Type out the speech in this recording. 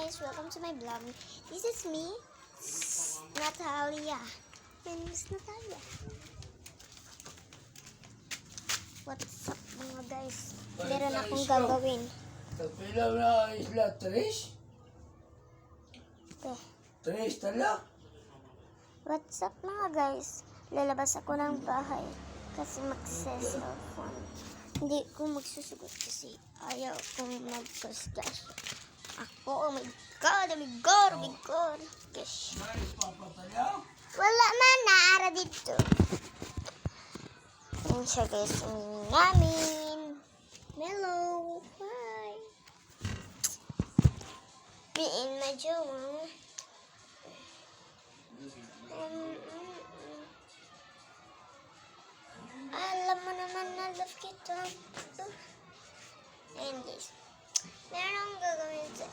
guys, welcome to my vlog. This is me, Natalia. And Miss Natalia. What's up mga guys? Meron akong gagawin. Kapilaw na isla, Trish? Trish tala? What's up mga guys? Lalabas ako ng bahay kasi magse-cellphone. Hindi ko magsusugot kasi ayaw kong magkasgas. Ako, oh my God, oh my God, oh my God. Gosh. Wala man, naara dito. Ayan siya guys, ang namin. Hello, hi. Me and my Joe. Alam mo naman na love kita. And guys, meron akong gagawin sa